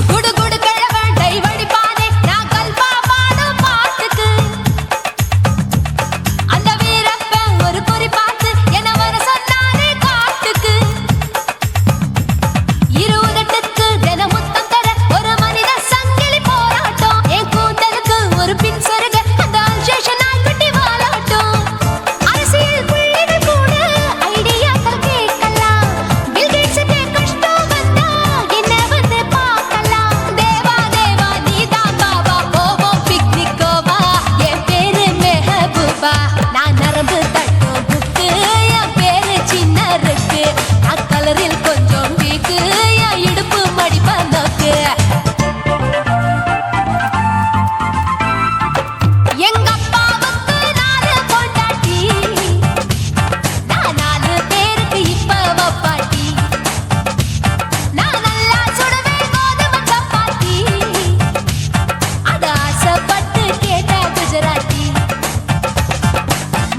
குடு குடு கிழவன் டைவடி பானே நான் கல்பா பாடும் பாட்டுக்கு அந்த வீரப்பன் ஒரு குறி பார்த்து என்ன வர சொன்னானே காட்டுக்கு இருபதெட்டுக்கு தினமுத்தம் தர ஒரு மனித சங்கிலி போராட்டம் என் கூந்தலுக்கு ஒரு பின் சொருக அந்த அல்சேஷன் நாய்க்குட்டி வாலாட்டம் அரசியல் புள்ளிகள் கூட ஐடியாக்கள் கேட்கலாம் பில் கேட்ஸுக்கு கஷ்டம் வந்தா என்ன வந்து பார்க்கலாம் தேவா தேவா நீதான் பாபா போவோம் பிக்னிக் கோவா என் பேரு மெஹபூபா நான் நரம்பு தட்டும் புக்கு என் பேரு சின்ன இருக்கு அக்கலரில் கொஞ்சம் வீக்கு என் இடுப்பு மடிப்ப நோக்கு எங்க அப்பாவுக்கு 4 பொண்டாட்டி நான் 4 பேருக்கு இப்ப வப்பாட்டி நான் நல்லா சுடுவேன் கோதுமை சப்பாத்தி அது ஆசைப்பட்டு கேட்ட குஜராத்தி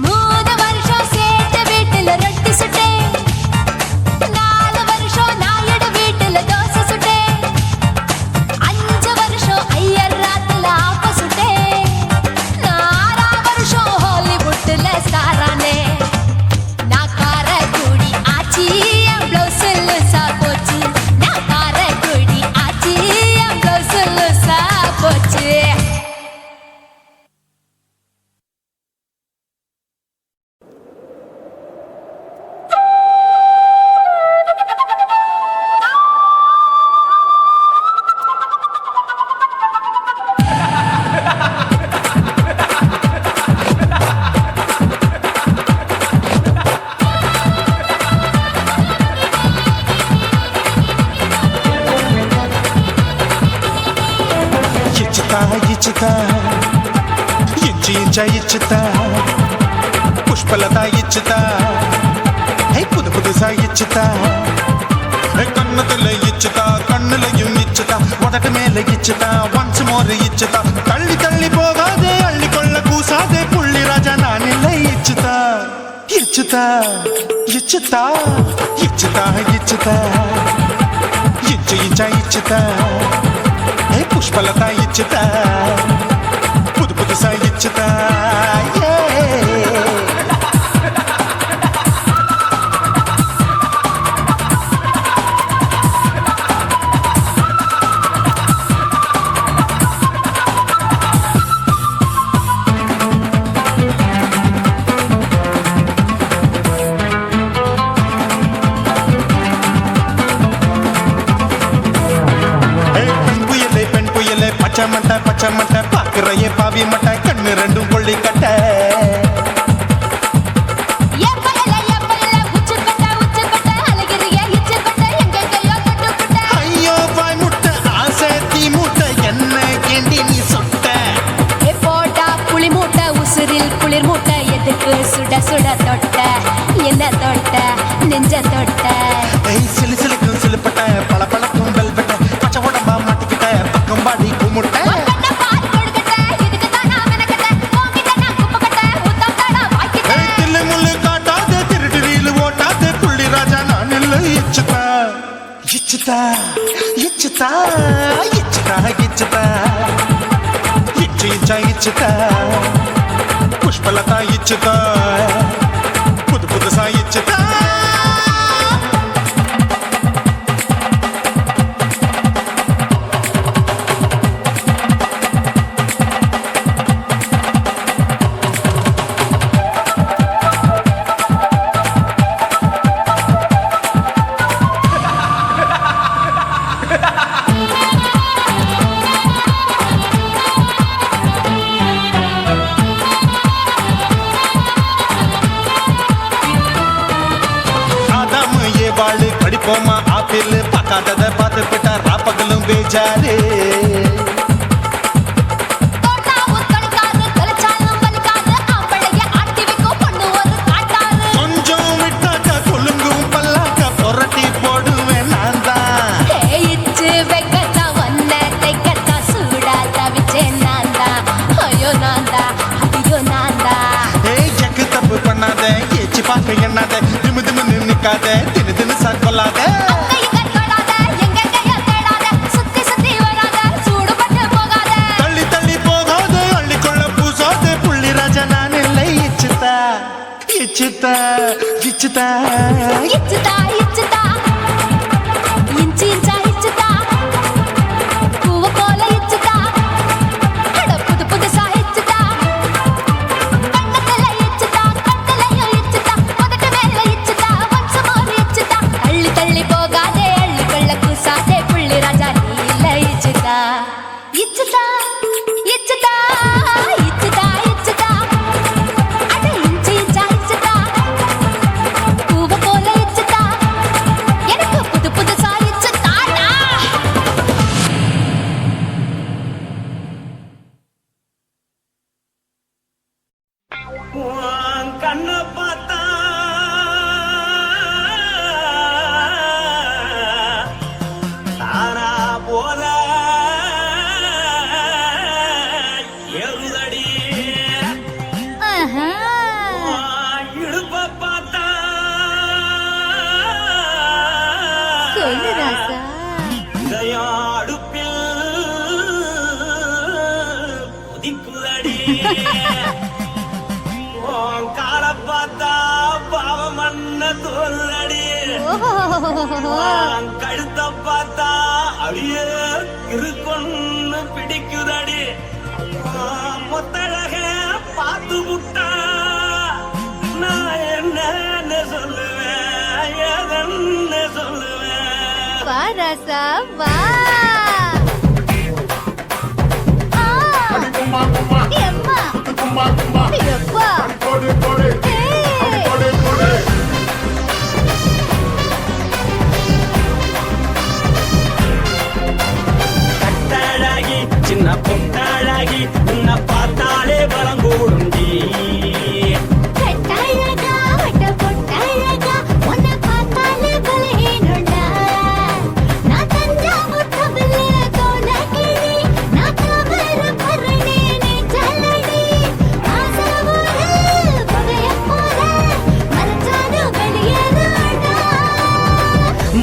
3 வருஷம் சேர்த்து வீட்டுல ரொட்டி சுட்டேன் 4 வருஷம் நாயுடு வீட்டுல தோசை சுட்டேன் 5 வருஷம் ஐயர் ராத்துல ஆப்ப சுட்டேன் 4 வருஷம் ஹாலிவுட்ல ஸ்டாரானே நான் காரக்குடி ஆச்சி என் ப்ளவுஸ் லூசா போச்சு நான் காரக்குடி ஆச்சி என் ப்ளவுஸ் லூசா போச்சு ఇచ్చితా ఇచ్చితా ఇచ్చి ఇంచ ఇచ్చితా పుష్పలత ఇచ్చితా புது புதுசா இச்சுதா கண்ணத்துல இச்சுதா கண்ணுலையும் இச்சுதா உதட்டு மேல இச்சுதா ஒன்ஸ் மோர் இச்சுதா தள்ளி தள்ளி போகாதே அள்ளி கொள்ள கூசாதே புள்ளி ராஜா நான் இல்லை இச்சுதா இச்சுதா இச்சுதா இச்சுதா இச்சுதா இச்சு இச்சா இச்சுதா புஷ்பலதா இச்சுதா புது புதுசா இச்சுதா பச்சை மட்டை பாக்குறையே பாவி மட்டை கண்ணு ரெண்டும் கொள்ளி கட்ட ஐயோ பாய் முட்டை ஆசை தீ மூட்டை என்ன கேண்டி நீ சொட்ட போட்டா புளி மூட்டை உசுரில் குளிர் மூட்டை எதுக்கு சுட சுட தொட்ட என்ன தொட்ட நெஞ்ச தொட்ட சிலு சிலுக்கும் சிலுப்பட்ட பல பழக்கும் வெல்வெட்ட பச்சை உடம்பா மாட்டிக்கிட்ட பக்கம் பாடி குமுட்ட தில்லு முள்ளு காட்டாதே திருட்டு ரீலு ஓட்டாதே புள்ளி ராஜா நான் இல்லை இச்சுதா இச்சுதா இச்சுதா இச்சுதா இச்சுதா இச்சு இச்சா இச்சுதா புஷ்பலதா இச்சுதா புது புதுசா இச்சுதா பார்க்காதத பார்த்து விட்டா ராப்பகலும் பேஜாரு. கொஞ்சம் விட்டாக்க கொலுங்கும் பல்லாக்க புரட்டி போடுவேன் நான் தான். எக்கு தப்பு பண்ணாத ஏச்சி பார்க்க எண்ணாத திமு திமுன்னு நிக்காத தினு தினு சாக்கொள்ளாத. தள்ளி தள்ளி போகாத அள்ளிக்கொள்ள பூசாத புள்ளி ராஜா நான் இல்லை. இச்சுதா இச்சுதா இச்சுதா கண்ண பார்த்தா தானா போல எருதடி இடுப்ப பார்த்தா இதயம் அடுப்பில் உதிக்குதடி. கால பார்த்தா பாவம் மண்ண தோல்றடி. கழுத்த பார்த்தா அழிய இருக்குன்னு பிடிக்குதடி. மொத்தழக பார்த்து விட்டா நான் என்ன சொல்லுவேன் எதன்னு சொல்லுவேன். பாராசா வா கும்மா கும்மா எம்மா கும்மா கும்மா எப்பா போடு போடு போடு போடு. கட்டழகி சின்ன பொட்டழகி உன்னை பார்த்தாலே பலம் கூடுண்டி. கட்டழகா வட்ட பொட்டழகா உன்னை பார்த்தாலே பலஹீனண்டா. நான் தஞ்சாவூர் தவில தோலகிரி நான் தவற பரணே நீ ஜல்லடி. ஆசவூர் பகைய போல மறைச்சாது வெளியேறாடா.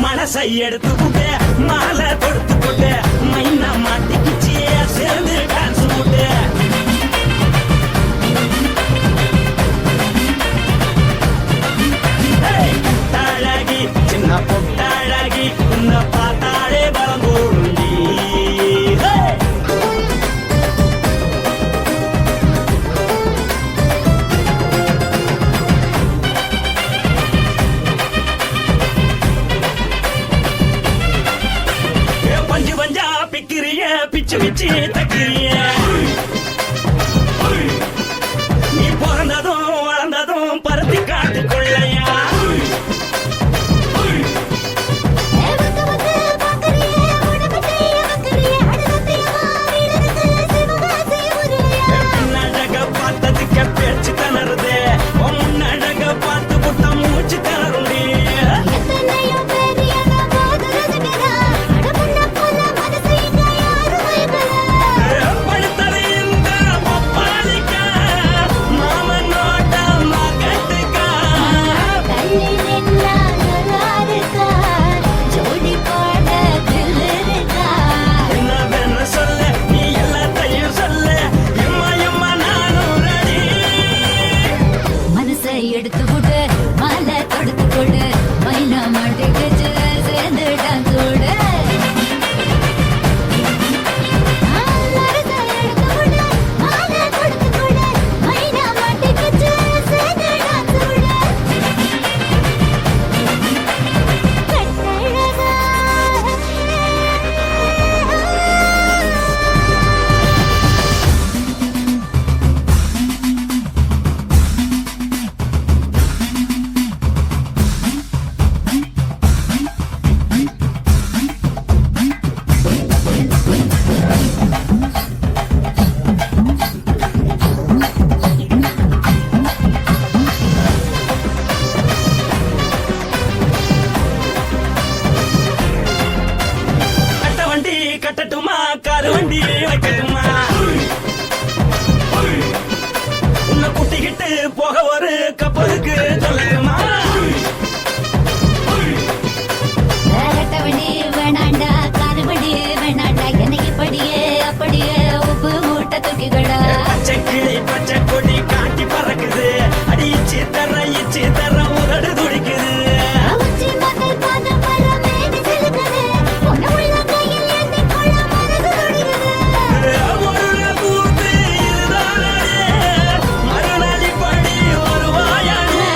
மனசை எடுத்து விட்டு மாலை கொடுத்து போட்டு மைனா மாட்டிக்கிச்சு சேர்ந்து டான்ஸ் போட்டு. கட்டழகி சின்ன பொட்டழகி உன்னை பார்த்தாலே பலம் கூடுண்டி. பஞ்சு பஞ்சா பிக்கிறிய பிச்சு பிச்சு தக்கிறிய. நீ பிறந்ததும் வளர்ந்ததும் பருத்தி காட்டு கொள்ளையா. பின்னழக பார்த்ததுக்கு பேச்சு திணறுது. முன்னழக பார்த்து புட்ட மூச்சு திணறுண்டி. படுத்தது இந்த பப்பாளிக்கா மாமன் நோட்ட மகட்டுக்கா. என்ன வேணும் சொல்லு நீ எல்லாத்தையும் சொல்லு. எம்மா எம்மா நானும் ரெடி. ஓட்டிட்டு போக ஒரு கப்பலுக்கு சொல்லுமா வேட்டவடி வேணாண்டா காதுபடி வேணாண்டா எனக்கு படியே அப்படியே உப்பு மூட்டை தூக்கிக்கடா பச்சை கிளி பச்சை கொடி காட்டி பறக்குது அடி இச்சி தர உதடு துடிக்குது உச்சி மகள் பாதம் வர மேனி சிலுக்குது உன்னை உள்ள கையில் ஏந்தி கொள்ள மனது துடிக்குது ஒரு கூத்து இதுதானே மறுநாளி படி வருவாயானே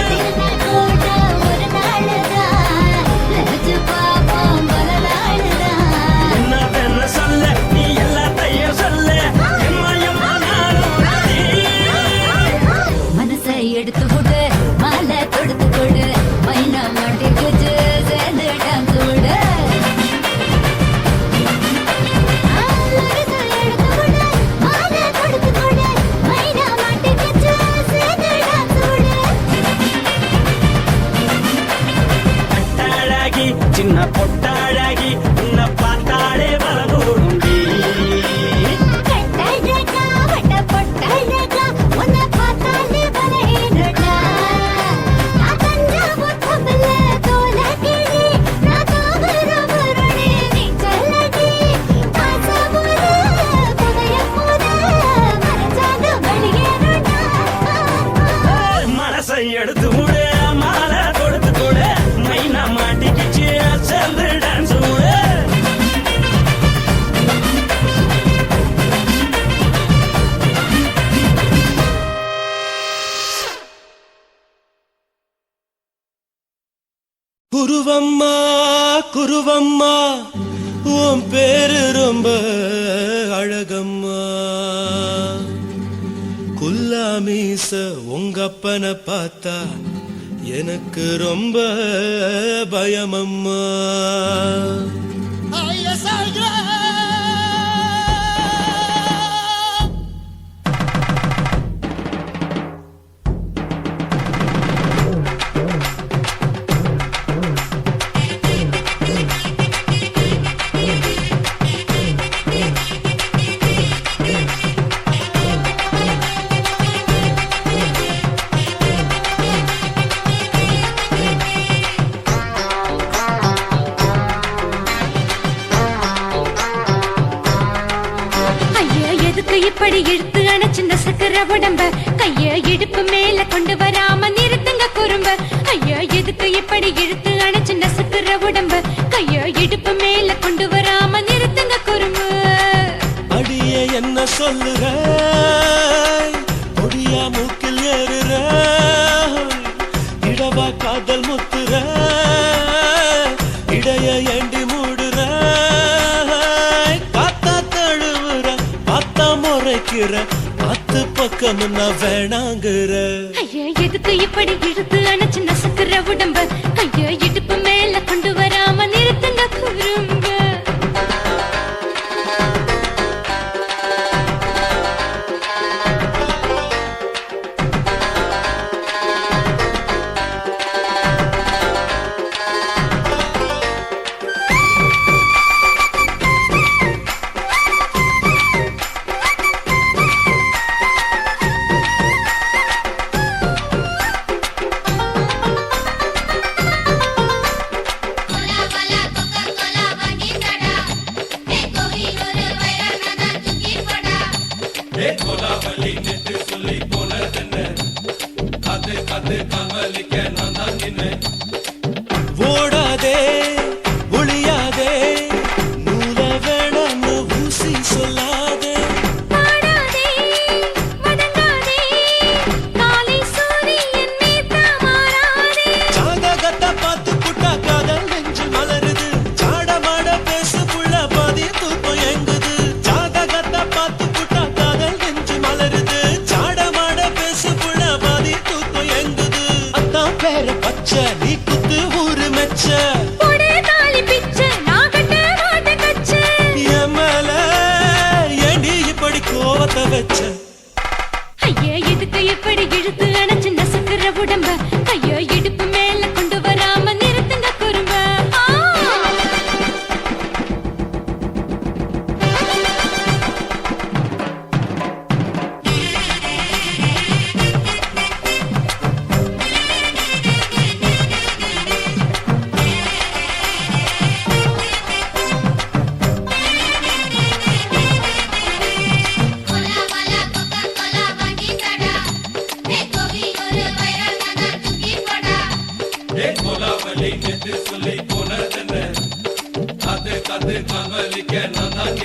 திருநாள் கூட ஒரு நாளுதான் நினைச்சு பாப்போம் பல நாளுதான் என்ன சொல்ல நீ எல்லாத்தையும் சொல்ல எம்மா நானும் மனசை எடுத்து கொடு மாலை தொடுத்து கொடு மைனா மாட்டிக்கிச்சு சேர்ந்து டான்ஸ் விடு மனசை எடுத்து கொடு மாலை தொடுத்து கொடு மைனா மாட்டிக்கிச்சு சேர்ந்து டான்ஸ் விடு கட்டாழகி சின்ன பொட்டாழகி உன்னை பார்த்தாலே வரகூடுண்டி கட்டழகா வட்ட பொட்டழகா உன்னை பார்த்தாலே வரேனுடா நான் தஞ்சாவூர் கப்பல்ல தோலை கிழி நான் தோகுற முருடி நீ சொல்லடி ஆசைமுறை புதைய போத மறைச்சாலும் வெளியேறுடா மனசை எடுத்து விடு மாலை கொடுத்து கொடு மைனா மாட்டிக்கிச்சு சேர்ந்து டான்ஸ் விடு குருவம்மா குருவம்மா உன் பேரு ரொம்ப அழகம்மா குல்லாமீச உங்க அப்பனை பார்த்தா எனக்கு ரொம்ப பயமம்மா ஐயா எதுக்கு இப்படி இழுத்து அணைச்சிருந்த சக்கர உடம்ப கைய இடுப்பு மேல கொண்டு வராம நிறுத்துங்க குறும்ப ஐயா எதுக்கு இப்படி இழுத்து அணைச்சிருந்த சக்கர உடம்ப கைய இடுப்பு மேல கொண்டு வராம நிறுத்துங்க குறும்பு அடியே என்ன சொல்லுற முடியா மூக்கில் ஏறுற இடவா காதல் முத்துற இடைய ஏண்டி மூடுற காத்தா தழுவுற பார்த்தா முறைக்கிற பத்து பக்கம் நான் வேணாங்குற ஐயா எதுக்கு இப்படி இழுத்து அணைச்சிருந்த சக்கர உடம்ப கைய இடுப்பு மேல கொண்டு வராம நிறுத்துங்க குறும்ப ஓடாதே ஒளியாதே நூல வேணான்னு ஊசி சொல்லாதே பாடாதே வதங்காதே காலை சூரியன் மீத மாறாதே ஜாதகத்தை பார்த்து புட்டா காதல் நெஞ்சு மலருது சாடமாட பேசு புள்ள பாதி தூக்கம் எங்குது ஜாதகத்தை பார்த்து புட்டா காதல் நெஞ்சு மலருது சாடமாட பேசு புள்ள பாதி தூக்கம் எங்குது அத்தான் பேர பச்சை நீ குத்து ஊரு மெச்ச போடே தாலி பிச்சை நான் கட்ட மாட்டேன் கச்சை என் மேல ஏண்டி இப்படி கோவத்தை வச்ச ஐயா எதுக்கு இப்படி இழுத்து அணைச்சிருந்த சக்கர உடம்ப கைய இடுப்பு மேல கொண்டு வராம நிறுத்துங்க குறும்ப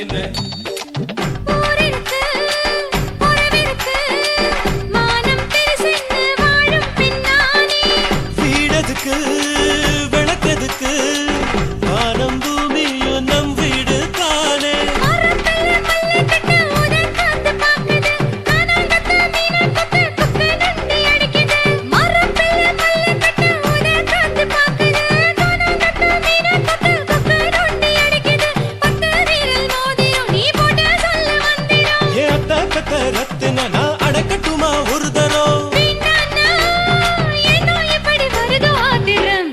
என்ன ஊரிருக்கு, உறவிருக்கு, மானம் பெருசென்று வாழும் பெண்ணானே. வீடதுக்கு விளக்கதுக்கு வானம் பூமியும் நம் வீடு தானே மரத்துல மல்லி கட்டு உதன் காத்து பாக்குது. கானாங்கத்து மீனாங்கத்து கொக்கு நொண்டி அடிக்குது. மரத்துல மல்லி கட்டு உதன் காத்து பாக்குது. கானாங்கத்து மீனாங்கத்து கொக்கு நொண்டி அடிக்குது. பத்து வீரல் மோதிரம் நீ போட்டு சொல்ல வந்திடும். ஏ அத்த கத்த ரத்தின நான் அடக்கட்டுமா ஒரு தரம் வேண்டான்னா, ஏனோ இப்படி வருதோ ஆத்திரம்.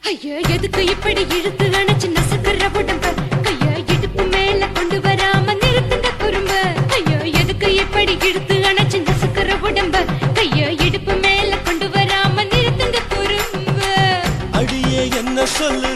ஐயோ, எதுக்கு இப்படி இழுத்து அணைச்சு நசுக்குற உடம்ப? கைய இடுப்பு மேல கொண்டு வராம நிறுத்துங்க குறும்ப. ஐயோ, எதுக்கு இப்படி இழுத்து அணைச்சு நசுக்குற உடம்ப? கைய இடுப்பு மேல கொண்டு வராம நிறுத்துங்க குறும்ப. அடியே என்ன சொல்லு